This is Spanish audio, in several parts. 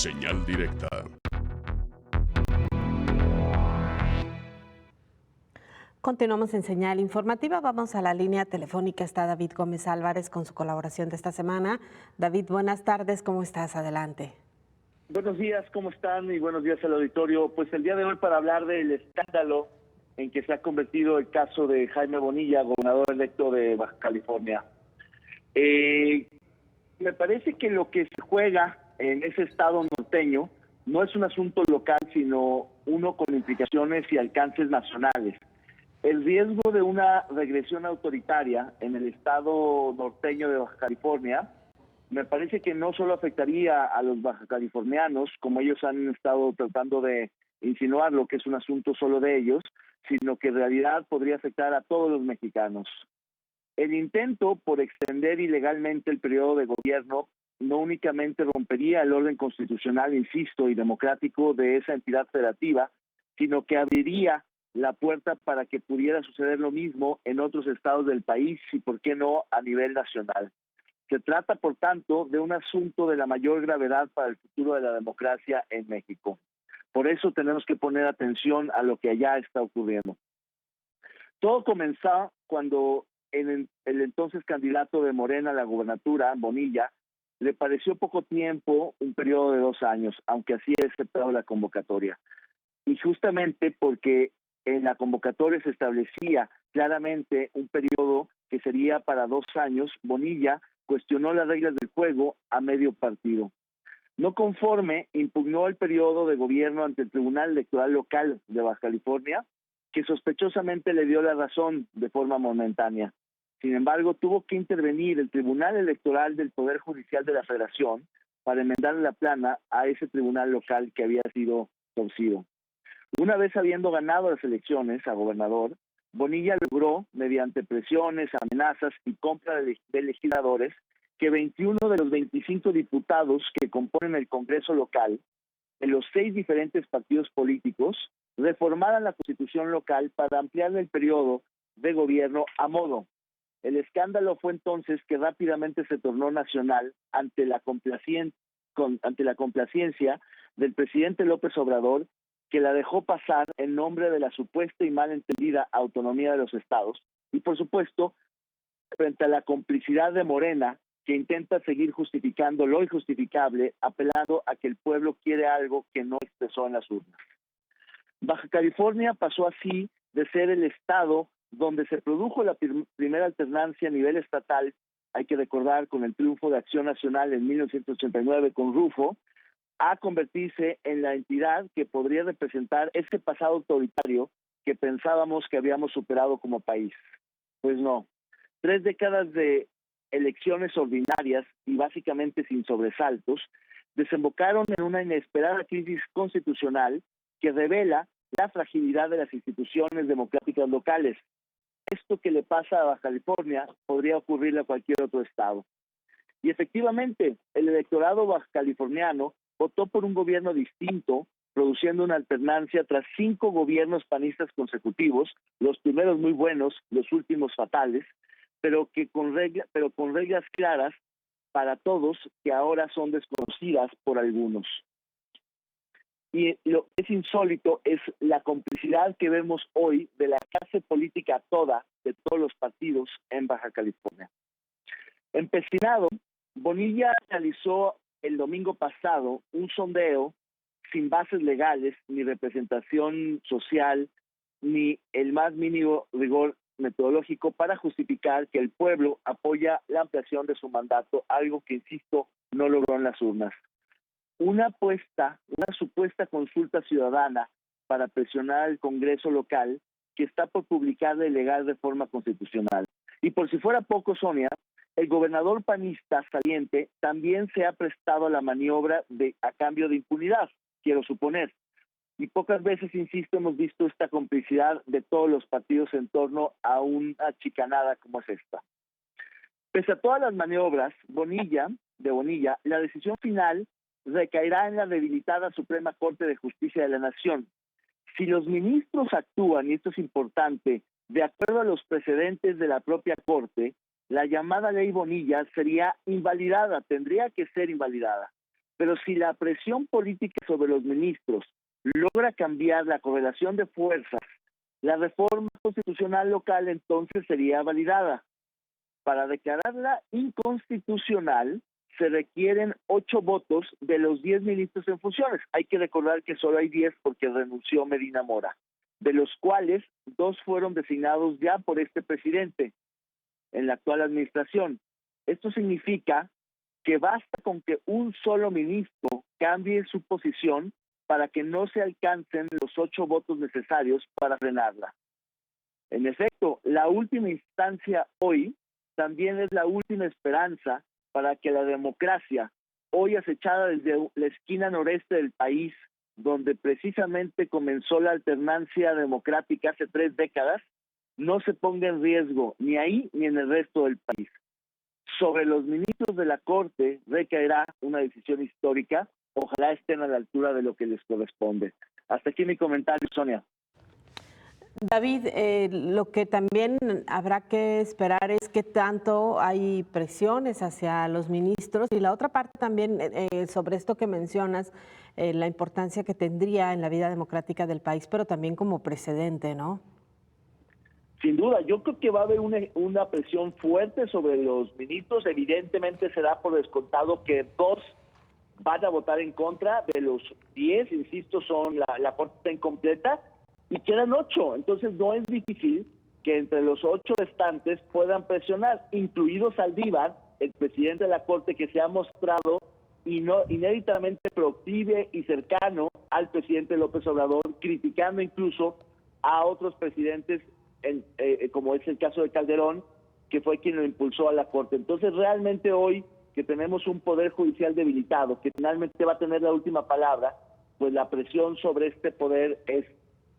Señal directa. Continuamos en señal informativa. Vamos a la línea telefónica. Está David Gómez Álvarez con su colaboración de esta semana. David, buenas tardes. ¿Cómo estás? Adelante. Buenos días, ¿cómo están? Y buenos días al auditorio. Pues el día de hoy para hablar del escándalo en que se ha convertido el caso de Jaime Bonilla, gobernador electo de Baja California. Me parece que lo que se juega en ese estado norteño no es un asunto local, sino uno con implicaciones y alcances nacionales. El riesgo de una regresión autoritaria en el estado norteño de Baja California me parece que no solo afectaría a los bajacalifornianos, como ellos han estado tratando de insinuar lo que es un asunto solo de ellos, sino que en realidad podría afectar a todos los mexicanos. El intento por extender ilegalmente el periodo de gobierno no únicamente rompería el orden constitucional, insisto, y democrático de esa entidad federativa, sino que abriría la puerta para que pudiera suceder lo mismo en otros estados del país y, por qué no, a nivel nacional. Se trata, por tanto, de un asunto de la mayor gravedad para el futuro de la democracia en México. Por eso tenemos que poner atención a lo que allá está ocurriendo. Todo comenzó cuando el entonces candidato de Morena a la gobernatura, Bonilla, le pareció poco tiempo un periodo de 2 años, aunque así ha aceptado la convocatoria. Y justamente porque en la convocatoria se establecía claramente un periodo que sería para 2 años, Bonilla cuestionó las reglas del juego a medio partido. No conforme, impugnó el periodo de gobierno ante el Tribunal Electoral Local de Baja California, que sospechosamente le dio la razón de forma momentánea. Sin embargo, tuvo que intervenir el Tribunal Electoral del Poder Judicial de la Federación para enmendar la plana a ese tribunal local que había sido torcido. Una vez habiendo ganado las elecciones a gobernador, Bonilla logró, mediante presiones, amenazas y compra de legisladores, que 21 de los 25 diputados que componen el Congreso local, de los 6 diferentes partidos políticos, reformaran la Constitución local para ampliar el periodo de gobierno a modo. El escándalo fue entonces que rápidamente se tornó nacional ante la complacencia del presidente López Obrador, que la dejó pasar en nombre de la supuesta y mal entendida autonomía de los estados, y por supuesto, frente a la complicidad de Morena, que intenta seguir justificando lo injustificable, apelando a que el pueblo quiere algo que no expresó en las urnas. Baja California pasó así de ser el estado donde se produjo la primera alternancia a nivel estatal, hay que recordar con el triunfo de Acción Nacional en 1989 con Rufo, a convertirse en la entidad que podría representar ese pasado autoritario que pensábamos que habíamos superado como país. Pues no. 3 décadas de elecciones ordinarias y básicamente sin sobresaltos desembocaron en una inesperada crisis constitucional que revela la fragilidad de las instituciones democráticas locales. Esto que le pasa a Baja California podría ocurrirle a cualquier otro estado. Y efectivamente, el electorado baja californiano votó por un gobierno distinto, produciendo una alternancia tras 5 gobiernos panistas consecutivos, los primeros muy buenos, los últimos fatales, pero con reglas claras para todos que ahora son desconocidas por algunos. Y lo que es insólito es la complicidad que vemos hoy de la clase política toda, de todos los partidos en Baja California. Empecinado, Bonilla realizó el domingo pasado un sondeo sin bases legales, ni representación social, ni el más mínimo rigor metodológico para justificar que el pueblo apoya la ampliación de su mandato, algo que, insisto, no logró en las urnas. Una supuesta consulta ciudadana para presionar al Congreso local que está por publicar de legal reforma constitucional. Y por si fuera poco, Sonia, el gobernador panista saliente también se ha prestado a la maniobra a cambio de impunidad, quiero suponer. Y pocas veces, insisto, hemos visto esta complicidad de todos los partidos en torno a una chicanada como es esta. Pese a todas las maniobras, Bonilla, la decisión final recaerá en la debilitada Suprema Corte de Justicia de la Nación. Si los ministros actúan, y esto es importante, de acuerdo a los precedentes de la propia Corte, la llamada ley Bonilla sería invalidada, tendría que ser invalidada. Pero si la presión política sobre los ministros logra cambiar la correlación de fuerzas, la reforma constitucional local entonces sería validada. Para declararla inconstitucional se requieren 8 votos de los 10 ministros en funciones. Hay que recordar que solo hay 10 porque renunció Medina Mora, de los cuales 2 fueron designados ya por este presidente en la actual administración. Esto significa que basta con que un solo ministro cambie su posición para que no se alcancen los 8 votos necesarios para frenarla. En efecto, la última instancia hoy también es la última esperanza para que la democracia, hoy acechada desde la esquina noreste del país, donde precisamente comenzó la alternancia democrática hace 3 décadas, no se ponga en riesgo ni ahí ni en el resto del país. Sobre los ministros de la Corte recaerá una decisión histórica. Ojalá estén a la altura de lo que les corresponde. Hasta aquí mi comentario, Sonia. David, lo que también habrá que esperar es qué tanto hay presiones hacia los ministros y la otra parte también sobre esto que mencionas, la importancia que tendría en la vida democrática del país, pero también como precedente, ¿no? Sin duda, yo creo que va a haber una presión fuerte sobre los ministros. Evidentemente se da por descontado que 2 van a votar en contra de los 10, insisto, la Corte está incompleta, y quedan 8. Entonces no es difícil que entre los 8 restantes puedan presionar, incluido Saldívar, el presidente de la Corte, que se ha mostrado inéditamente proclive y cercano al presidente López Obrador, criticando incluso a otros presidentes, como es el caso de Calderón, que fue quien lo impulsó a la Corte. Entonces realmente hoy que tenemos un poder judicial debilitado, que finalmente va a tener la última palabra, pues la presión sobre este poder es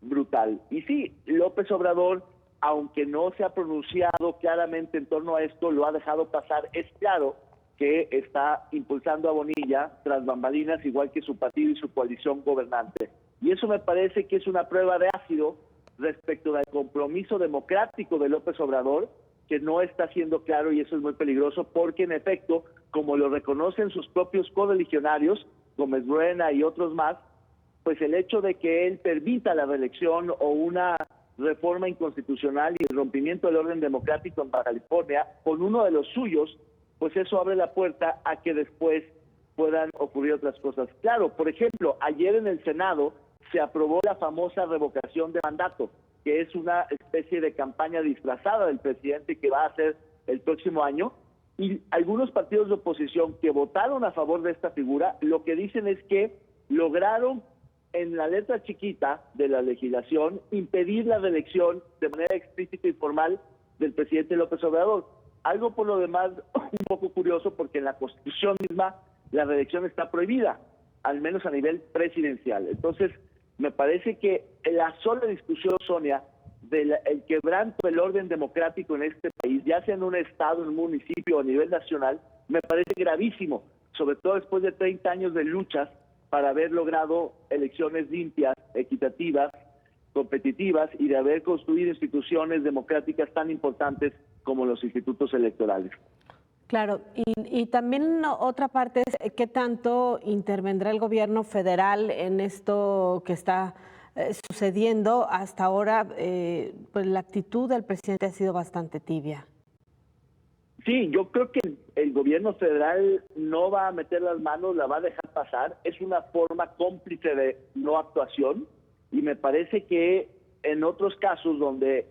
brutal. Y sí, López Obrador, aunque no se ha pronunciado claramente en torno a esto, lo ha dejado pasar. Es claro que está impulsando a Bonilla tras bambalinas, igual que su partido y su coalición gobernante. Y eso me parece que es una prueba de ácido respecto al compromiso democrático de López Obrador, que no está siendo claro, y eso es muy peligroso, porque en efecto, como lo reconocen sus propios correligionarios, Gómez Bruena y otros más, pues el hecho de que él permita la reelección o una reforma inconstitucional y el rompimiento del orden democrático en Baja California con uno de los suyos, pues eso abre la puerta a que después puedan ocurrir otras cosas. Claro, por ejemplo, ayer en el Senado se aprobó la famosa revocación de mandato, que es una especie de campaña disfrazada del presidente que va a hacer el próximo año, y algunos partidos de oposición que votaron a favor de esta figura, lo que dicen es que lograron en la letra chiquita de la legislación impedir la reelección de manera explícita y formal del presidente López Obrador. Algo por lo demás un poco curioso, porque en la Constitución misma la reelección está prohibida, al menos a nivel presidencial. Entonces, me parece que la sola discusión, Sonia, del quebranto del orden democrático en este país, ya sea en un estado, en un municipio o a nivel nacional, me parece gravísimo, sobre todo después de 30 años de luchas para haber logrado elecciones limpias, equitativas, competitivas y de haber construido instituciones democráticas tan importantes como los institutos electorales. Claro, y también otra parte es qué tanto intervendrá el gobierno federal en esto que está sucediendo. Hasta ahora, pues la actitud del presidente ha sido bastante tibia. Sí, yo creo que el gobierno federal no va a meter las manos, la va a dejar pasar. Es una forma cómplice de no actuación, y me parece que en otros casos donde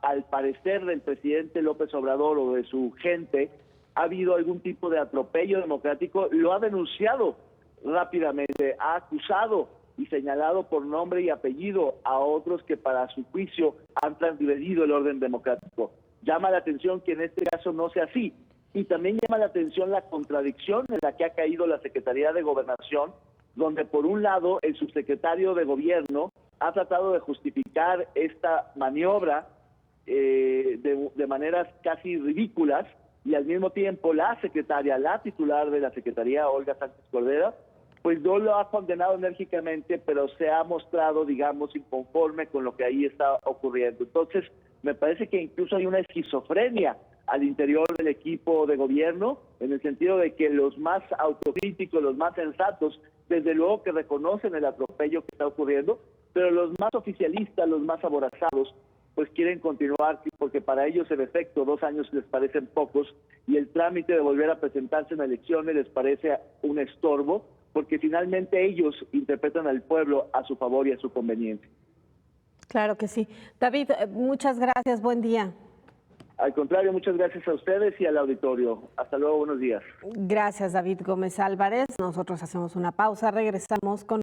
al parecer del presidente López Obrador o de su gente ha habido algún tipo de atropello democrático, lo ha denunciado rápidamente, ha acusado y señalado por nombre y apellido a otros que para su juicio han transgredido el orden democrático. Llama la atención que en este caso no sea así, y también llama la atención la contradicción en la que ha caído la Secretaría de Gobernación, donde por un lado el subsecretario de Gobierno ha tratado de justificar esta maniobra de maneras casi ridículas, y al mismo tiempo la secretaria, la titular de la Secretaría, Olga Sánchez Cordero, pues no lo ha condenado enérgicamente, pero se ha mostrado, digamos, inconforme con lo que ahí está ocurriendo. Entonces, me parece que incluso hay una esquizofrenia al interior del equipo de gobierno, en el sentido de que los más autocríticos, los más sensatos, desde luego que reconocen el atropello que está ocurriendo, pero los más oficialistas, los más aborazados, pues quieren continuar, porque para ellos en efecto 2 años les parecen pocos y el trámite de volver a presentarse en elecciones les parece un estorbo, porque finalmente ellos interpretan al pueblo a su favor y a su conveniencia. Claro que sí. David, muchas gracias, buen día. Al contrario, muchas gracias a ustedes y al auditorio. Hasta luego, buenos días. Gracias, David Gómez Álvarez. Nosotros hacemos una pausa, regresamos con